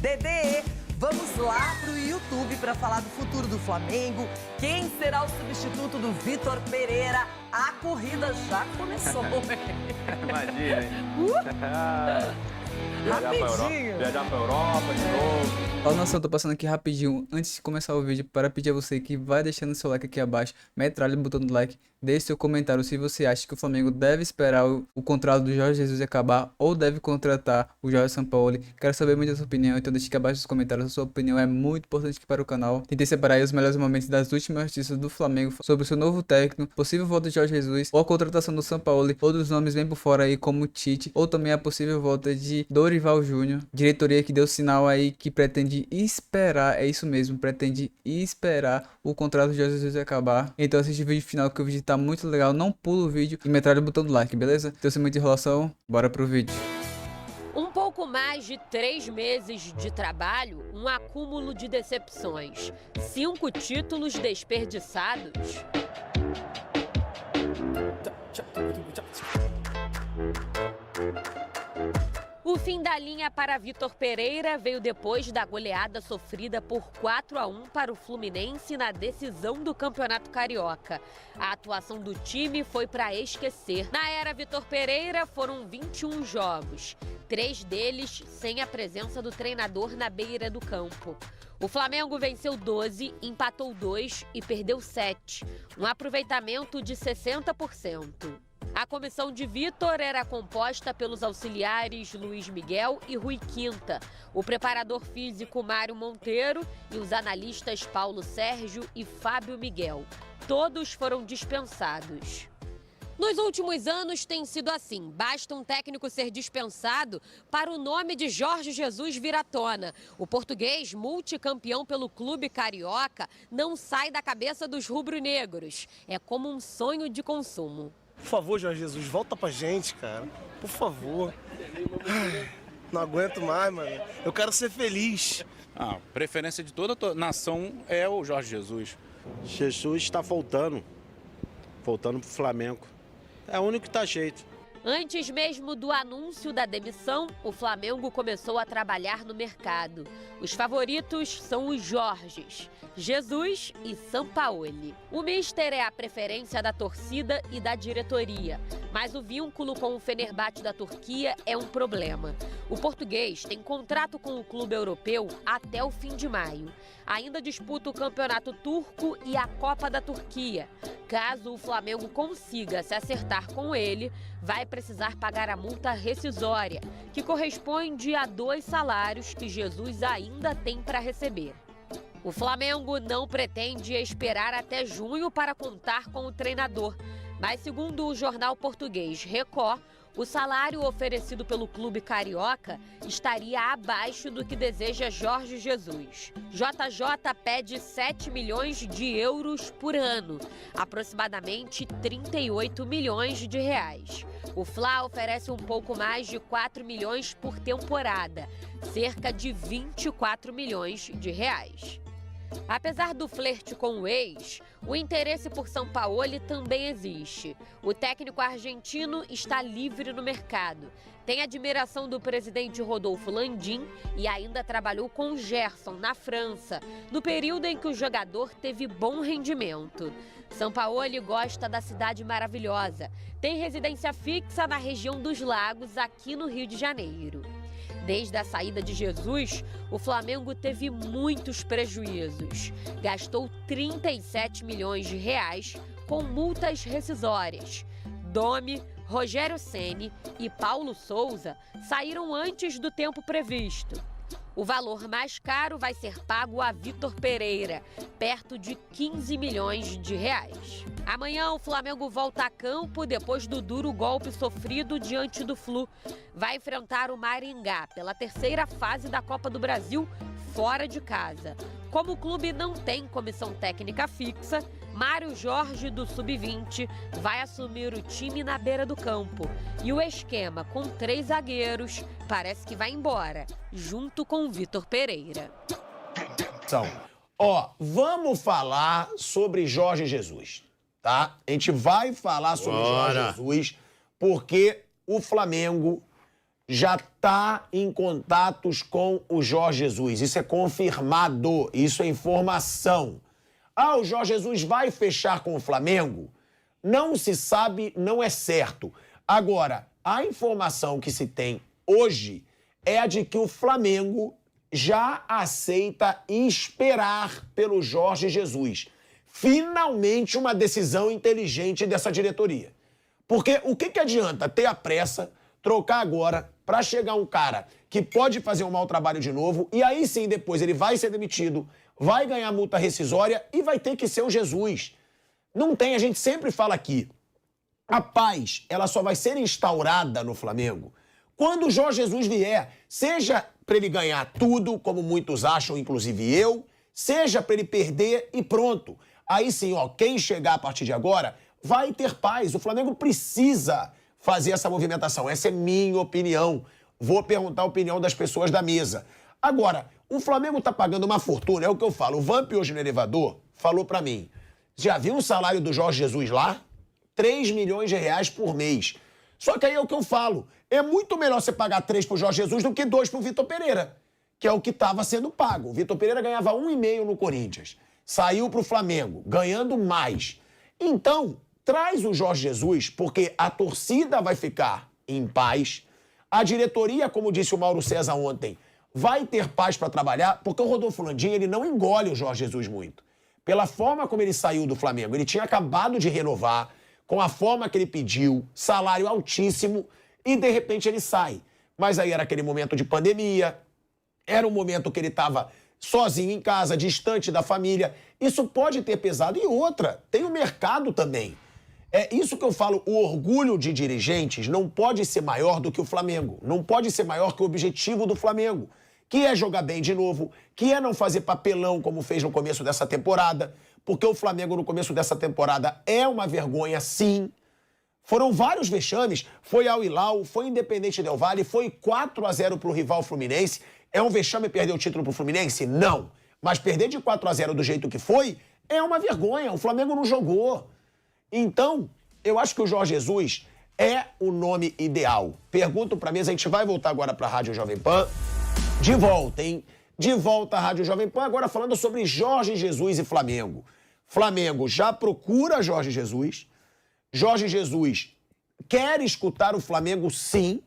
Dedê, vamos lá pro YouTube para falar do futuro do Flamengo. Quem será o substituto do Vitor Pereira? A corrida já começou. Imagina, hein? Viajar pra Europa de novo. Fala, nação, tô passando aqui rapidinho antes de começar o vídeo para pedir a você que vai deixando seu like aqui abaixo, metralha o botão do like, deixe seu comentário se você acha que o Flamengo deve esperar o contrato do Jorge Jesus acabar ou deve contratar o Jorge Sampaoli. Quero saber muito da sua opinião, então deixe aqui abaixo nos comentários, a sua opinião é muito importante aqui para o canal. Tentei separar aí os melhores momentos das últimas notícias do Flamengo sobre o seu novo técnico, possível volta de Jorge Jesus ou a contratação do Sampaoli, outros nomes bem por fora aí como Tite ou também a possível volta de Dorival Júnior. Diretoria que deu sinal aí que pretende esperar, é isso mesmo, pretende esperar o contrato de Jorge Jesus acabar. Então assiste o vídeo final que o vídeo tá muito legal, não pula o vídeo e metralha o botão do like, beleza? Então sem muita enrolação, bora pro vídeo. Um pouco mais de 3 meses de trabalho, um acúmulo de decepções, 5 títulos desperdiçados. O fim da linha para Vitor Pereira veio depois da goleada sofrida por 4-1 para o Fluminense na decisão do Campeonato Carioca. A atuação do time foi para esquecer. Na era Vitor Pereira foram 21 jogos, 3 deles sem a presença do treinador na beira do campo. O Flamengo venceu 12, empatou 2 e perdeu 7, um aproveitamento de 60%. A comissão de Vitor era composta pelos auxiliares Luiz Miguel e Rui Quinta, o preparador físico Mário Monteiro e os analistas Paulo Sérgio e Fábio Miguel. Todos foram dispensados. Nos últimos anos tem sido assim, basta um técnico ser dispensado para o nome de Jorge Jesus vir à tona. O português, multicampeão pelo clube carioca, não sai da cabeça dos rubro-negros. É como um sonho de consumo. Por favor, Jorge Jesus, volta pra gente, cara. Por favor. Ai, não aguento mais, mano. Eu quero ser feliz. A preferência de toda a nação é o Jorge Jesus. Jesus está voltando pro Flamengo. É o único que tá jeito. Antes mesmo do anúncio da demissão, o Flamengo começou a trabalhar no mercado. Os favoritos são os Jorges, Jesus e Sampaoli. O míster é a preferência da torcida e da diretoria, mas o vínculo com o Fenerbahçe da Turquia é um problema. O português tem contrato com o clube europeu até o fim de maio. Ainda disputa o Campeonato Turco e a Copa da Turquia. Caso o Flamengo consiga se acertar com ele, vai precisar pagar a multa rescisória, que corresponde a 2 salários que Jesus ainda tem para receber. O Flamengo não pretende esperar até junho para contar com o treinador, mas segundo o jornal português Record, o salário oferecido pelo clube carioca estaria abaixo do que deseja Jorge Jesus. JJ pede 7 milhões de euros por ano, aproximadamente 38 milhões de reais. O Fla oferece um pouco mais de 4 milhões por temporada, cerca de 24 milhões de reais. Apesar do flerte com o ex, o interesse por Sampaoli também existe. O técnico argentino está livre no mercado. Tem admiração do presidente Rodolfo Landim e ainda trabalhou com Gerson na França, no período em que o jogador teve bom rendimento. Sampaoli gosta da cidade maravilhosa. Tem residência fixa na região dos Lagos, aqui no Rio de Janeiro. Desde a saída de Jesus, o Flamengo teve muitos prejuízos. Gastou 37 milhões de reais com multas rescisórias. Domi, Rogério Ceni e Paulo Souza saíram antes do tempo previsto. O valor mais caro vai ser pago a Vitor Pereira, perto de 15 milhões de reais. Amanhã o Flamengo volta a campo depois do duro golpe sofrido diante do Flu. Vai enfrentar o Maringá pela 3ª fase da Copa do Brasil fora de casa. Como o clube não tem comissão técnica fixa, Mário Jorge, do Sub-20, vai assumir o time na beira do campo. E o esquema com 3 zagueiros parece que vai embora, junto com o Vitor Pereira. Vamos falar sobre Jorge Jesus, tá? A gente vai falar sobre Jorge Jesus, porque o Flamengo já está em contatos com o Jorge Jesus. Isso é confirmado, isso é informação. Ah, o Jorge Jesus vai fechar com o Flamengo? Não se sabe, não é certo. Agora, a informação que se tem hoje é a de que o Flamengo já aceita esperar pelo Jorge Jesus. Finalmente uma decisão inteligente dessa diretoria. Porque o que adianta ter a pressa, trocar agora, para chegar um cara que pode fazer um mau trabalho de novo, e aí sim depois ele vai ser demitido, vai ganhar multa rescisória e vai ter que ser o Jesus. Não tem, a gente sempre fala aqui, a paz, ela só vai ser instaurada no Flamengo quando o Jorge Jesus vier, seja para ele ganhar tudo, como muitos acham, inclusive eu, seja para ele perder e pronto. Aí sim, ó, quem chegar a partir de agora vai ter paz. O Flamengo precisa fazer essa movimentação. Essa é minha opinião. Vou perguntar a opinião das pessoas da mesa. Agora, o Flamengo tá pagando uma fortuna, é o que eu falo. O Vamp hoje no elevador falou pra mim, já viu o salário do Jorge Jesus lá? 3 milhões de reais por mês. Só que aí é o que eu falo. É muito melhor você pagar 3 pro Jorge Jesus do que 2 pro Vitor Pereira, que é o que estava sendo pago. O Vitor Pereira ganhava 1,5 no Corinthians. Saiu pro Flamengo, ganhando mais. Então, traz o Jorge Jesus, porque a torcida vai ficar em paz. A diretoria, como disse o Mauro César ontem, vai ter paz para trabalhar, porque o Rodolfo Landim, ele não engole o Jorge Jesus muito. Pela forma como ele saiu do Flamengo, ele tinha acabado de renovar, com a forma que ele pediu, salário altíssimo, e de repente ele sai. Mas aí era aquele momento de pandemia, era um momento que ele estava sozinho em casa, distante da família. Isso pode ter pesado. E outra, tem o mercado também. É isso que eu falo, o orgulho de dirigentes não pode ser maior do que o Flamengo. Não pode ser maior que o objetivo do Flamengo, que é jogar bem de novo, que é não fazer papelão como fez no começo dessa temporada, porque o Flamengo no começo dessa temporada é uma vergonha, sim. Foram vários vexames, foi Al Hilal, foi Independente Del Valle, foi 4-0 pro rival Fluminense. É um vexame perder o título pro Fluminense? Não. Mas perder de 4-0 do jeito que foi é uma vergonha. O Flamengo não jogou. Então, eu acho que o Jorge Jesus é o nome ideal. Pergunto pra mesa, a gente vai voltar agora pra Rádio Jovem Pan. De volta, hein? De volta à Rádio Jovem Pan, agora falando sobre Jorge Jesus e Flamengo. Flamengo já procura Jorge Jesus. Jorge Jesus quer escutar o Flamengo, sim.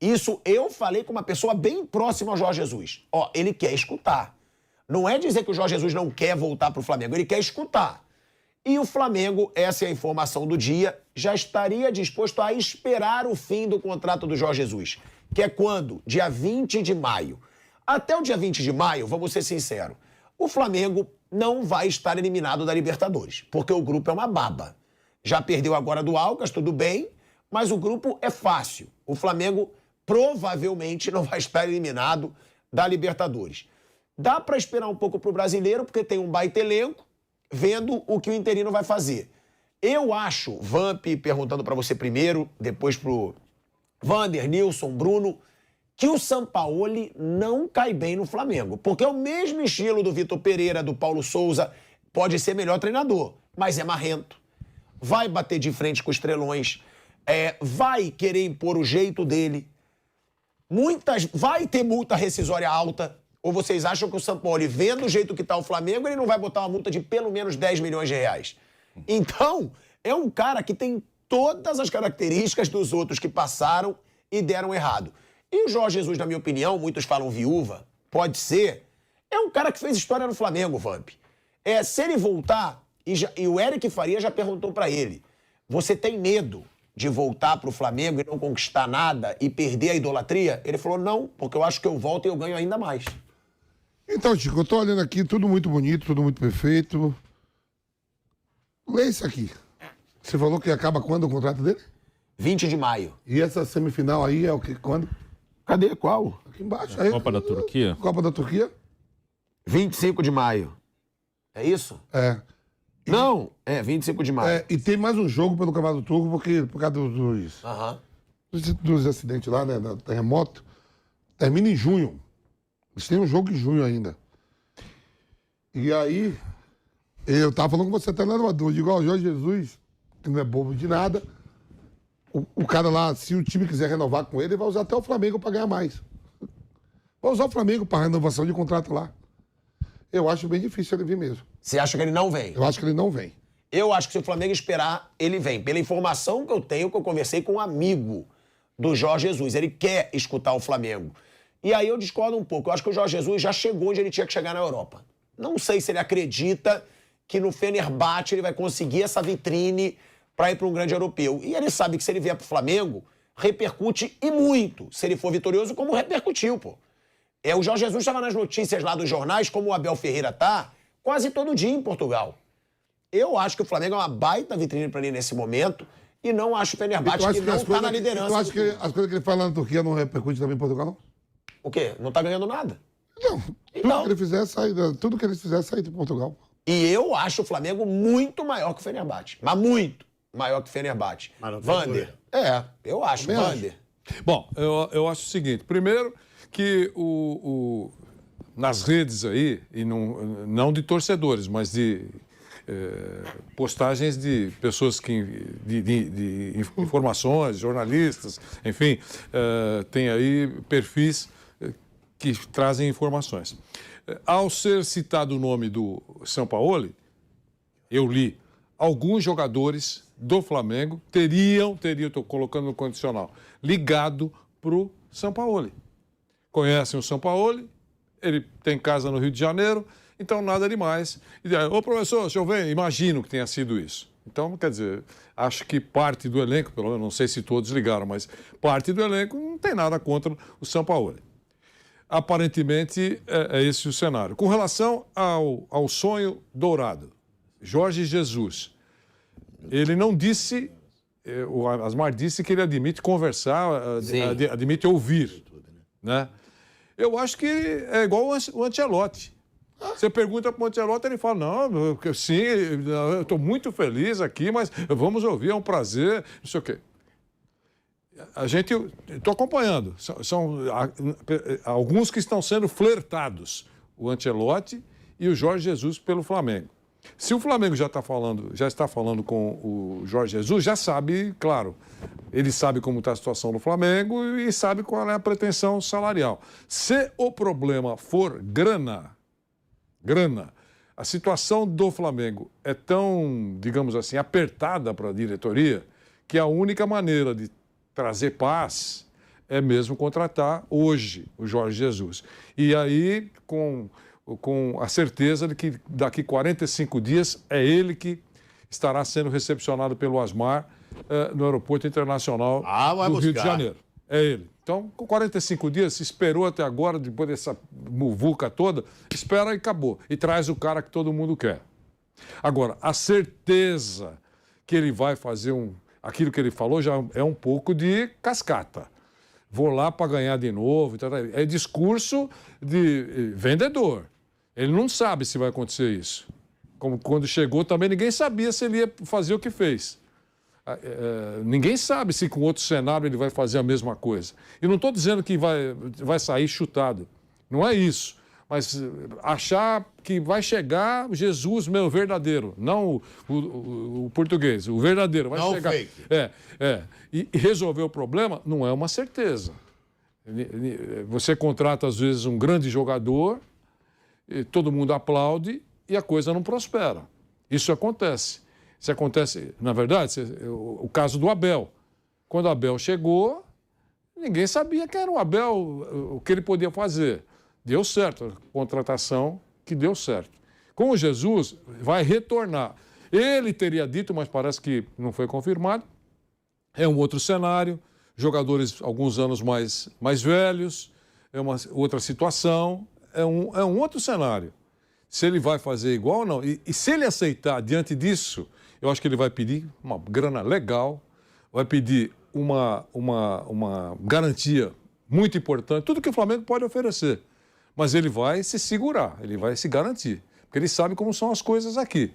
Isso eu falei com uma pessoa bem próxima ao Jorge Jesus. Ó, ele quer escutar. Não é dizer que o Jorge Jesus não quer voltar pro Flamengo, ele quer escutar. E o Flamengo, essa é a informação do dia, já estaria disposto a esperar o fim do contrato do Jorge Jesus, que é quando? Dia 20 de maio. Até o dia 20 de maio, vamos ser sinceros, o Flamengo não vai estar eliminado da Libertadores, porque o grupo é uma baba. Já perdeu agora do Alcas, tudo bem, mas o grupo é fácil. O Flamengo provavelmente não vai estar eliminado da Libertadores. Dá para esperar um pouco pro brasileiro, porque tem um baita elenco, vendo o que o interino vai fazer. Eu acho, Vamp, perguntando para você primeiro, depois pro Vander, Nilson, Bruno, que o Sampaoli não cai bem no Flamengo. Porque é o mesmo estilo do Vitor Pereira, do Paulo Souza, pode ser melhor treinador, mas é marrento. Vai bater de frente com os estrelões, vai querer impor o jeito dele. Vai ter multa rescisória alta. Ou vocês acham que o Sampaoli, vendo o jeito que tá o Flamengo, ele não vai botar uma multa de pelo menos 10 milhões de reais? Então, é um cara que tem todas as características dos outros que passaram e deram errado. E o Jorge Jesus, na minha opinião, muitos falam viúva, pode ser, é um cara que fez história no Flamengo, Vamp. Se ele voltar, e o Eric Faria já perguntou pra ele, você tem medo de voltar pro Flamengo e não conquistar nada e perder a idolatria? Ele falou, não, porque eu acho que eu volto e eu ganho ainda mais. Então, Chico, eu tô olhando aqui, tudo muito bonito, tudo muito perfeito. Lê isso aqui. Você falou que acaba quando o contrato dele? 20 de maio. E essa semifinal aí é o que? Quando? Cadê? Qual? Aqui embaixo. Aí, Copa da Turquia? Copa da Turquia? 25 de maio. É isso? É. Não, 25 de maio. E tem mais um jogo pelo Campeonato Turco, por causa dos acidentes lá, né, do terremoto. Termina em junho. Eles têm um jogo em junho ainda. E aí, eu tava falando com você até no elevador, digo, ó, o Jorge Jesus, que não é bobo de nada, o cara lá, se o time quiser renovar com ele vai usar até o Flamengo para ganhar mais. Vai usar o Flamengo para renovação de contrato lá. Eu acho bem difícil ele vir mesmo. Você acha que ele não vem? Eu acho que ele não vem. Eu acho que se o Flamengo esperar, ele vem. Pela informação que eu tenho, que eu conversei com um amigo do Jorge Jesus. Ele quer escutar o Flamengo. E aí eu discordo um pouco. Eu acho que o Jorge Jesus já chegou onde ele tinha que chegar na Europa. Não sei se ele acredita que no Fenerbahçe ele vai conseguir essa vitrine para ir para um grande europeu. E ele sabe que se ele vier para o Flamengo, repercute e muito. Se ele for vitorioso, como repercutiu, pô. O Jorge Jesus estava nas notícias lá dos jornais, como o Abel Ferreira tá, quase todo dia em Portugal. Eu acho que o Flamengo é uma baita vitrine para ele nesse momento e não acho o Fenerbahçe que não está na liderança. Tu acha que as coisas que ele fala na Turquia não repercute também em Portugal, não? O quê? Não tá ganhando nada? Não. Então. Tudo que ele fizer é sair de Portugal. E eu acho o Flamengo muito maior que o Fenerbahçe. Mas muito maior que o Fenerbahçe. Vander. Eu acho, Vander. Bom, eu acho o seguinte. Primeiro que nas redes aí, e não de torcedores, mas de postagens de pessoas de informações, jornalistas, enfim, tem aí perfis que trazem informações. Ao ser citado o nome do Sampaoli, eu li, alguns jogadores do Flamengo estou colocando no condicional, ligado para o Sampaoli. Conhecem o Sampaoli, ele tem casa no Rio de Janeiro, então nada demais. Ô professor, deixa eu ver, imagino que tenha sido isso. Então, quer dizer, acho que parte do elenco, pelo menos não sei se todos ligaram, mas parte do elenco não tem nada contra o Sampaoli. Aparentemente, é esse o cenário. Com relação ao sonho dourado, Jorge Jesus, ele não disse, o Asmar disse que ele admite conversar, admite ouvir, né? Eu acho que é igual o Ancelotti. Você pergunta para o Ancelotti, ele fala, não, sim, eu estou muito feliz aqui, mas vamos ouvir, é um prazer, não sei o quê. Estou acompanhando, são alguns que estão sendo flertados, o Ancelotti e o Jorge Jesus pelo Flamengo. Se o Flamengo já está falando com o Jorge Jesus, já sabe, claro, ele sabe como está a situação do Flamengo e sabe qual é a pretensão salarial. Se o problema for grana, a situação do Flamengo é tão, digamos assim, apertada para a diretoria que a única maneira de trazer paz é mesmo contratar hoje o Jorge Jesus. E aí, com a certeza de que daqui 45 dias é ele que estará sendo recepcionado pelo Asmar no Aeroporto Internacional do Rio de Janeiro. É ele. Então, com 45 dias, se esperou até agora, depois dessa muvuca toda, espera e acabou. E traz o cara que todo mundo quer. Agora, a certeza que ele vai fazer aquilo que ele falou já é um pouco de cascata. Vou lá para ganhar de novo. É discurso de vendedor. Ele não sabe se vai acontecer isso. Como quando chegou também ninguém sabia se ele ia fazer o que fez. Ninguém sabe se com outro cenário ele vai fazer a mesma coisa. E não estou dizendo que vai sair chutado. Não é isso. Mas achar que vai chegar Jesus, meu verdadeiro, não o português, o verdadeiro. Vai chegar. Fake. E resolver o problema não é uma certeza. Você contrata, às vezes, um grande jogador, e todo mundo aplaude e a coisa não prospera. Isso acontece. Isso acontece, na verdade, o caso do Abel. Quando o Abel chegou, ninguém sabia quem era o Abel, o que ele podia fazer. Deu certo, a contratação que deu certo. Com o Jesus, vai retornar. Ele teria dito, mas parece que não foi confirmado. É um outro cenário, jogadores alguns anos mais velhos, é uma outra situação, é um outro cenário. Se ele vai fazer igual ou não. E se ele aceitar diante disso, eu acho que ele vai pedir uma grana legal, vai pedir uma garantia muito importante, tudo que o Flamengo pode oferecer. Mas ele vai se segurar, ele vai se garantir, porque ele sabe como são as coisas aqui.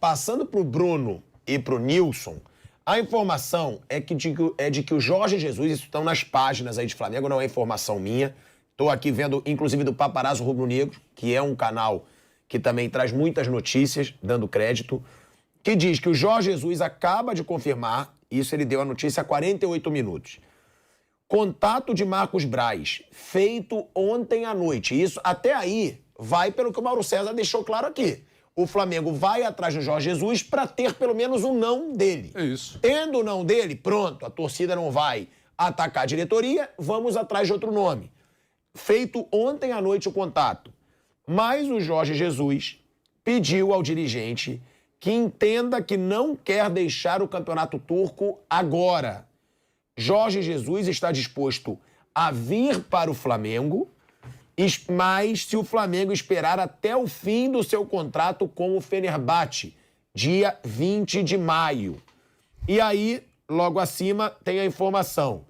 Passando para o Bruno e para o Nilson, a informação é de que o Jorge Jesus, isso estão nas páginas aí de Flamengo, não é informação minha. Estou aqui vendo, inclusive, do Paparazzo Rubro Negro, que é um canal que também traz muitas notícias, dando crédito, que diz que o Jorge Jesus acaba de confirmar Isso ele deu a notícia há 48 minutos. Contato de Marcos Braz, feito ontem à noite. Isso até aí vai pelo que o Mauro César deixou claro aqui. O Flamengo vai atrás do Jorge Jesus para ter pelo menos um não dele. É isso. Tendo o não dele, pronto, a torcida não vai atacar a diretoria, vamos atrás de outro nome. Feito ontem à noite o contato. Mas o Jorge Jesus pediu ao dirigente que entenda que não quer deixar o campeonato turco agora. Jorge Jesus está disposto a vir para o Flamengo, mas se o Flamengo esperar até o fim do seu contrato com o Fenerbahçe, dia 20 de maio. E aí, logo acima, tem a informação.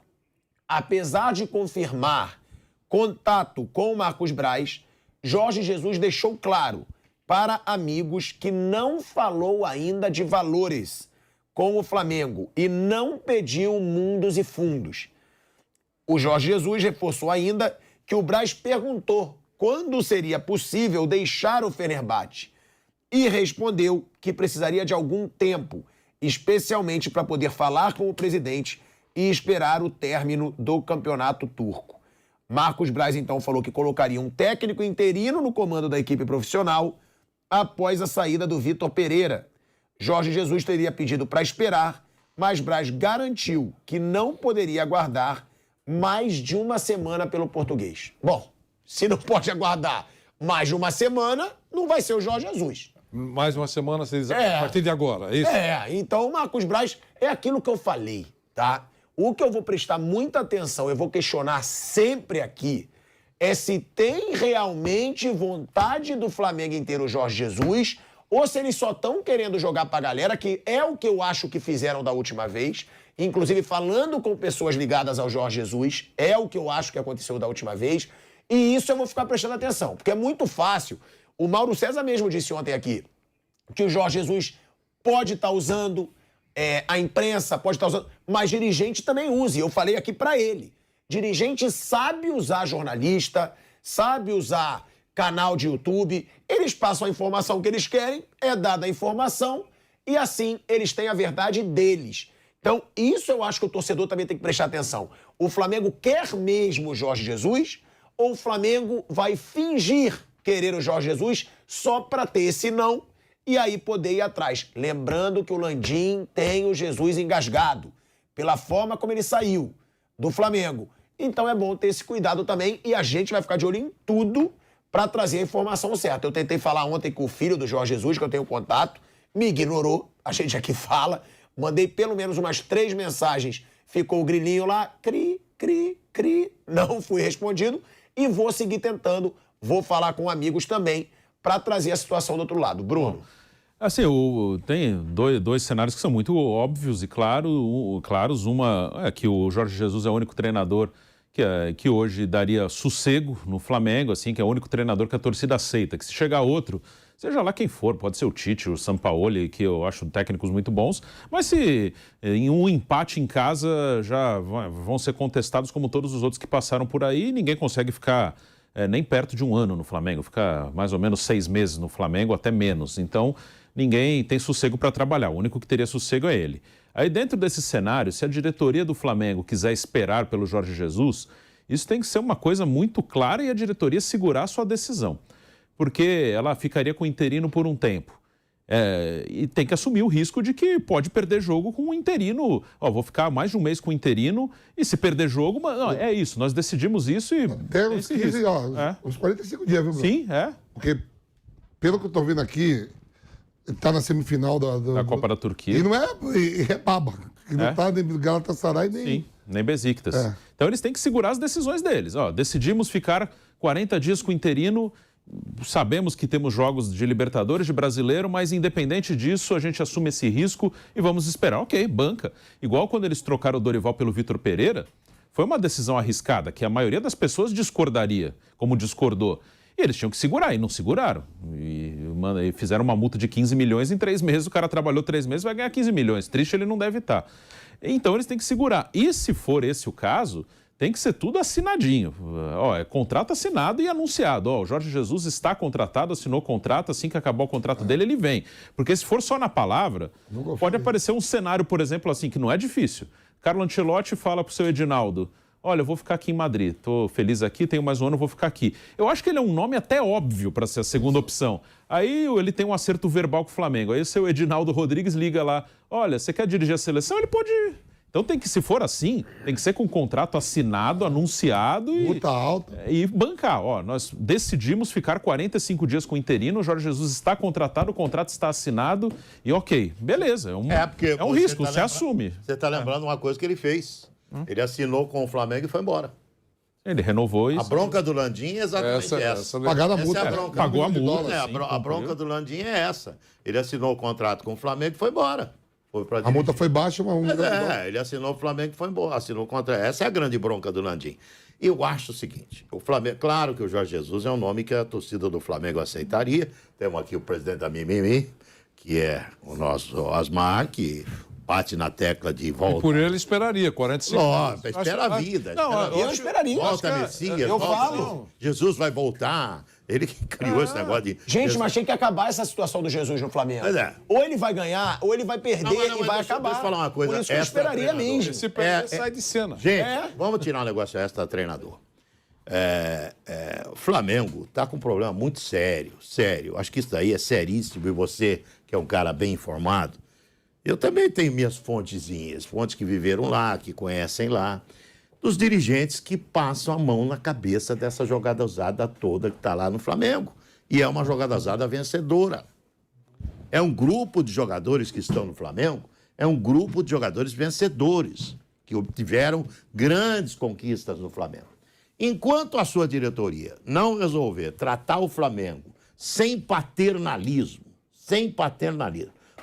Apesar de confirmar contato com o Marcos Braz, Jorge Jesus deixou claro para amigos que não falou ainda de valores com o Flamengo e não pediu mundos e fundos. O Jorge Jesus reforçou ainda que o Braz perguntou quando seria possível deixar o Fenerbahçe e respondeu que precisaria de algum tempo, especialmente para poder falar com o presidente e esperar o término do campeonato turco. Marcos Braz, então, falou que colocaria um técnico interino no comando da equipe profissional após a saída do Vitor Pereira. Jorge Jesus teria pedido para esperar, mas Braz garantiu que não poderia aguardar mais de uma semana pelo português. Bom, se não pode aguardar mais de uma semana, não vai ser o Jorge Jesus. Mais uma semana, a partir de agora, é isso? Então o Marcos Braz é aquilo que eu falei, tá? O que eu vou prestar muita atenção, eu vou questionar sempre aqui, é se tem realmente vontade do Flamengo em ter o Jorge Jesus ou se eles só estão querendo jogar pra galera, que é o que eu acho que fizeram da última vez, inclusive falando com pessoas ligadas ao Jorge Jesus, é o que eu acho que aconteceu da última vez, e isso eu vou ficar prestando atenção, porque é muito fácil. O Mauro César mesmo disse ontem aqui que o Jorge Jesus pode estar usando, a imprensa pode estar usando, mas dirigente também use. Eu falei aqui pra ele. Dirigente sabe usar jornalista, sabe usar canal de YouTube, eles passam a informação que eles querem, é dada a informação e assim eles têm a verdade deles. Então, isso eu acho que o torcedor também tem que prestar atenção. O Flamengo quer mesmo o Jorge Jesus ou o Flamengo vai fingir querer o Jorge Jesus só para ter esse não e aí poder ir atrás? Lembrando que o Landim tem o Jesus engasgado pela forma como ele saiu do Flamengo. Então é bom ter esse cuidado também e a gente vai ficar de olho em tudo para trazer a informação certa. Eu tentei falar ontem com o filho do Jorge Jesus, que eu tenho contato, me ignorou, a gente aqui fala, mandei pelo menos umas 3 mensagens, ficou o grilinho lá, cri, cri, cri, não fui respondido e vou seguir tentando, vou falar com amigos também para trazer a situação do outro lado. Bruno. Assim, tem dois cenários que são muito óbvios e claros. Uma é que o Jorge Jesus é o único treinador que hoje daria sossego no Flamengo, assim, que é o único treinador que a torcida aceita, que se chegar outro, seja lá quem for, pode ser o Tite, o Sampaoli, que eu acho técnicos muito bons, mas se em um empate em casa já vão ser contestados como todos os outros que passaram por aí, ninguém consegue ficar nem perto de um ano no Flamengo, ficar mais ou menos 6 meses no Flamengo, até menos. Então, ninguém tem sossego para trabalhar, o único que teria sossego é ele. Aí dentro desse cenário, se a diretoria do Flamengo quiser esperar pelo Jorge Jesus, isso tem que ser uma coisa muito clara e a diretoria segurar a sua decisão. Porque ela ficaria com o interino por um tempo. E tem que assumir o risco de que pode perder jogo com o interino. Vou ficar mais de um mês com o interino e se perder jogo, não, é isso, nós decidimos isso e... Até uns 15, uns 45 dias, viu, Bruno? Sim, Porque, pelo que eu tô vendo aqui, tá na semifinal da Copa da Turquia. E não é baba. Que não tá nem Galatasaray, nem... Sim, nem Besiktas. Então eles têm que segurar as decisões deles. Decidimos ficar 40 dias com o interino, sabemos que temos jogos de Libertadores, de Brasileiro, mas independente disso, a gente assume esse risco e vamos esperar. Ok, banca. Igual quando eles trocaram o Dorival pelo Vitor Pereira, foi uma decisão arriscada, que a maioria das pessoas discordaria, como discordou. E eles tinham que segurar, e não seguraram. E fizeram uma multa de 15 milhões em 3 meses, o cara trabalhou 3 meses, vai ganhar 15 milhões. Triste ele não deve estar. Então eles têm que segurar. E se for esse o caso, tem que ser tudo assinadinho. Ó, é contrato assinado e anunciado. Ó, o Jorge Jesus está contratado, assinou o contrato, assim que acabar o contrato dele, ele vem. Porque se for só na palavra, pode aparecer um cenário, por exemplo, assim, que não é difícil. Carlo Ancelotti fala pro seu Edinaldo: olha, eu vou ficar aqui em Madrid, tô feliz aqui, tenho mais um ano, vou ficar aqui. Eu acho que ele é um nome até óbvio para ser a segunda opção. Aí ele tem um acerto verbal com o Flamengo. Aí o seu Edinaldo Rodrigues liga lá: olha, você quer dirigir a seleção? Ele pode ir. Então tem que, se for assim, tem que ser com um contrato assinado, anunciado e bancar. Ó, nós decidimos ficar 45 dias com o interino, o Jorge Jesus está contratado, o contrato está assinado e ok, beleza, é um risco, você assume. Você está lembrando uma coisa que ele fez. Ele assinou com o Flamengo e foi embora. Ele renovou isso. A bronca do Landim é exatamente essa. Pagaram a multa. Pagou a multa. A bronca do Landim é essa. Ele assinou o contrato com o Flamengo e foi embora. A multa foi baixa, mas ele assinou o Flamengo e foi embora. Assinou o contrato. Essa é a grande bronca do Landim. Eu acho o seguinte: o Flamengo, claro que o Jorge Jesus é um nome que a torcida do Flamengo aceitaria. Temos aqui o presidente da Mimimi, que é o nosso Osmar, que bate na tecla de volta. E por ele esperaria 45 anos. Espera a vida. Eu esperaria. Volta Messias. Eu falo. Jesus vai voltar. Ele que criou esse negócio de... Gente, mas tem que acabar essa situação do Jesus no Flamengo. Pois é. Ou ele vai ganhar, ou ele vai perder e vai acabar. Deixa eu falar uma coisa. Por isso que eu esperaria mesmo. Se perder, sai de cena. Gente, vamos tirar um negócio extra treinador. O Flamengo está com um problema muito sério. Acho que isso daí é seríssimo. E você, que é um cara bem informado, eu também tenho minhas fontezinhas, fontes que viveram lá, que conhecem lá, dos dirigentes que passam a mão na cabeça dessa jogadazada toda que está lá no Flamengo. E é uma jogadazada vencedora. É um grupo de jogadores que estão no Flamengo, é um grupo de jogadores vencedores, que obtiveram grandes conquistas no Flamengo. Enquanto a sua diretoria não resolver tratar o Flamengo sem paternalismo,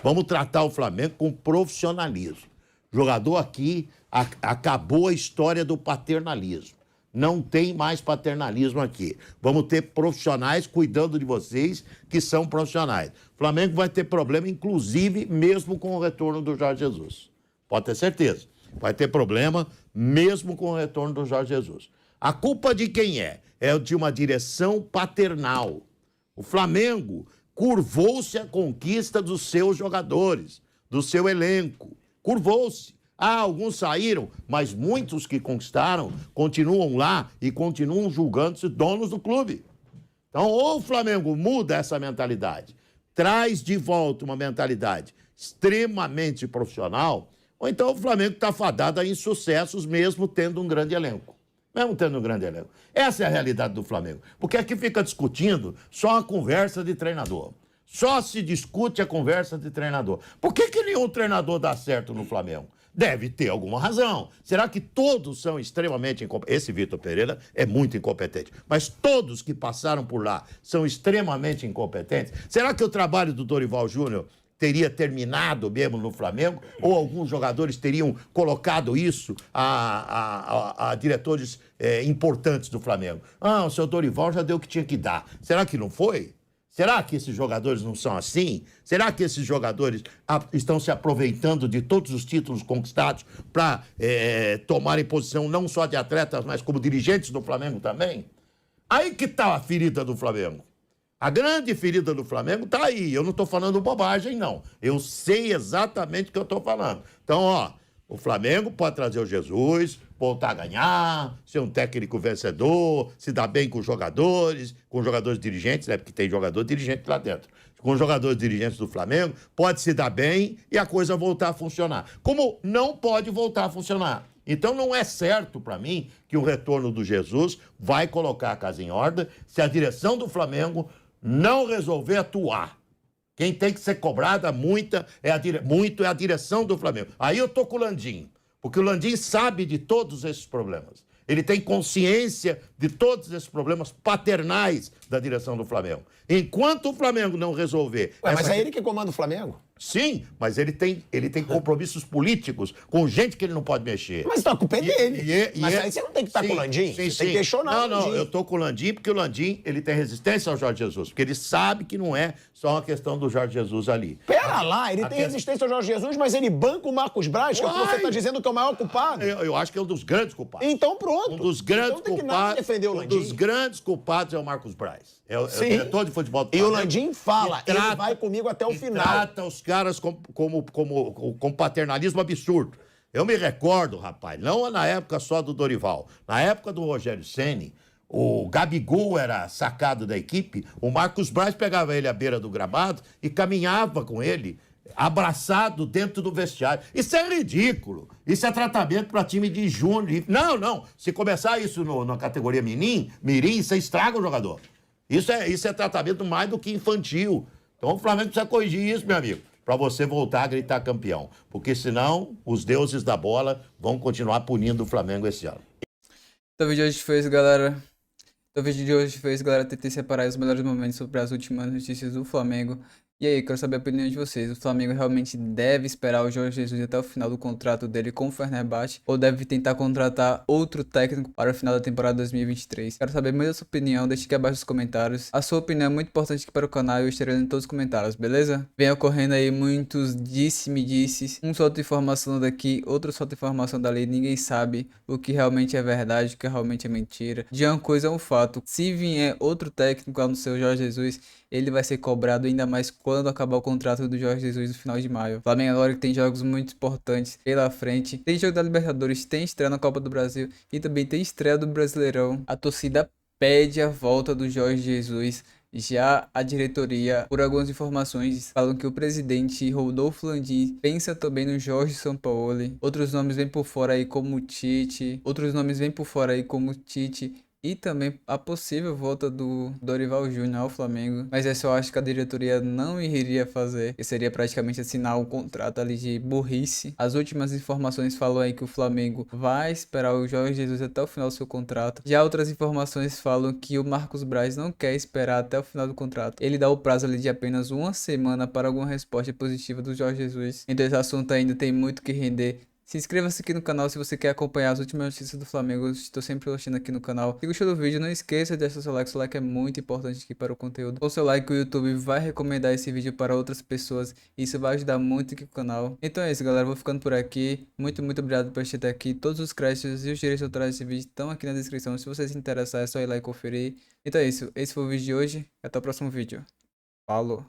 vamos tratar o Flamengo com profissionalismo. O jogador aqui acabou a história do paternalismo. Não tem mais paternalismo aqui. Vamos ter profissionais cuidando de vocês que são profissionais. O Flamengo vai ter problema, inclusive, mesmo com o retorno do Jorge Jesus. Pode ter certeza. Vai ter problema mesmo com o retorno do Jorge Jesus. A culpa de quem é? É de uma direção paternal. O Flamengo curvou-se à conquista dos seus jogadores, do seu elenco. Curvou-se. Alguns saíram, mas muitos que conquistaram continuam lá e continuam julgando-se donos do clube. Então, ou o Flamengo muda essa mentalidade, traz de volta uma mentalidade extremamente profissional, ou então o Flamengo está fadado a insucessos mesmo tendo um grande elenco. Essa é a realidade do Flamengo. Porque aqui fica discutindo só a conversa de treinador. Só se discute a conversa de treinador. Por que nenhum treinador dá certo no Flamengo? Deve ter alguma razão. Será que todos são extremamente incompetentes? Esse Vitor Pereira é muito incompetente. Mas todos que passaram por lá são extremamente incompetentes? Será que o trabalho do Dorival Júnior teria terminado mesmo no Flamengo? Ou alguns jogadores teriam colocado isso a diretores importantes do Flamengo? O seu Dorival já deu o que tinha que dar. Será que não foi? Será que esses jogadores não são assim? Será que esses jogadores estão se aproveitando de todos os títulos conquistados para tomarem posição não só de atletas, mas como dirigentes do Flamengo também? Aí que está a ferida do Flamengo. A grande ferida do Flamengo está aí. Eu não estou falando bobagem, não. Eu sei exatamente o que eu estou falando. Então, o Flamengo pode trazer o Jesus, voltar a ganhar, ser um técnico vencedor, se dar bem com os jogadores dirigentes, né? Porque tem jogador dirigente lá dentro. Com os jogadores dirigentes do Flamengo, pode se dar bem e a coisa voltar a funcionar. Como não pode voltar a funcionar. Então não é certo para mim que o retorno do Jesus vai colocar a casa em ordem se a direção do Flamengo não resolver atuar. Quem tem que ser cobrada muito é a direção do Flamengo. Aí eu tô com o Landim, porque o Landim sabe de todos esses problemas. Ele tem consciência de todos esses problemas paternais da direção do Flamengo. Enquanto o Flamengo não resolver... Mas é ele que comanda o Flamengo? Sim, mas ele tem compromissos políticos com gente que ele não pode mexer. Mas a culpa é dele. Mas aí você não tem que estar com o Landim. Você tem que questionar o Landim. Não, eu tô com o Landim porque o Landim ele tem resistência ao Jorge Jesus. Porque ele sabe que não é só uma questão do Jorge Jesus ali. Pera lá, ele tem resistência ao Jorge Jesus, mas ele banca o Marcos Braz, que é o que você está dizendo que é o maior culpado. Eu acho que é um dos grandes culpados. Então pronto. Um dos grandes então, tem que culpados. defender o Landim. Um dos grandes culpados é o Marcos Braz. É o diretor de futebol do E o Landim fala, ele vai comigo até o final. Trata os caras com paternalismo absurdo. Eu me recordo, rapaz, não na época só do Dorival, na época do Rogério Ceni, o Gabigol era sacado da equipe, o Marcos Braz pegava ele à beira do gramado e caminhava com ele, abraçado dentro do vestiário. Isso é ridículo. Isso é tratamento para time de júnior. Não. Se começar isso na categoria mirim, você estraga o jogador. Isso é tratamento mais do que infantil. Então o Flamengo precisa corrigir isso, meu amigo, para você voltar a gritar campeão. Porque senão os deuses da bola vão continuar punindo o Flamengo esse ano. Então o vídeo de hoje foi isso, galera. Tentei separar os melhores momentos sobre as últimas notícias do Flamengo. E aí, quero saber a opinião de vocês. O Flamengo realmente deve esperar o Jorge Jesus até o final do contrato dele com o Fenerbahçe ou deve tentar contratar outro técnico para o final da temporada 2023? Quero saber mais a sua opinião, deixe aqui abaixo nos comentários. A sua opinião é muito importante aqui para o canal e eu estarei lendo todos os comentários, beleza? Vem ocorrendo aí muitos disse-me-disses. Um solta informação daqui, outro solta informação dali. Ninguém sabe o que realmente é verdade, o que realmente é mentira. De uma coisa é um fato. Se vier outro técnico lá no seu Jorge Jesus, ele vai ser cobrado ainda mais quando acabar o contrato do Jorge Jesus no final de maio. O Flamengo agora que tem jogos muito importantes pela frente. Tem jogo da Libertadores, tem estreia na Copa do Brasil e também tem estreia do Brasileirão. A torcida pede a volta do Jorge Jesus. Já a diretoria, por algumas informações, falam que o presidente Rodolfo Landim pensa também no Jorge Sampaoli. Outros nomes vêm por fora aí como Tite. E também a possível volta do Dorival Júnior ao Flamengo. Mas essa eu acho que a diretoria não iria fazer. Que seria praticamente assinar um contrato ali de burrice. As últimas informações falam aí que o Flamengo vai esperar o Jorge Jesus até o final do seu contrato. Já outras informações falam que o Marcos Braz não quer esperar até o final do contrato. Ele dá o prazo ali de apenas uma semana para alguma resposta positiva do Jorge Jesus. Então esse assunto ainda tem muito que render. Se inscreva-se aqui no canal se você quer acompanhar as últimas notícias do Flamengo. Eu estou sempre postando aqui no canal. Se gostou do vídeo, não esqueça de deixar seu like é muito importante aqui para o conteúdo. Com seu like, o YouTube vai recomendar esse vídeo para outras pessoas. E isso vai ajudar muito aqui no canal. Então é isso, galera. Vou ficando por aqui. Muito obrigado por assistir até aqui. Todos os créditos e os direitos autorais desse vídeo estão aqui na descrição. Se você se interessar, é só ir lá e conferir. Então é isso. Esse foi o vídeo de hoje. Até o próximo vídeo. Falou!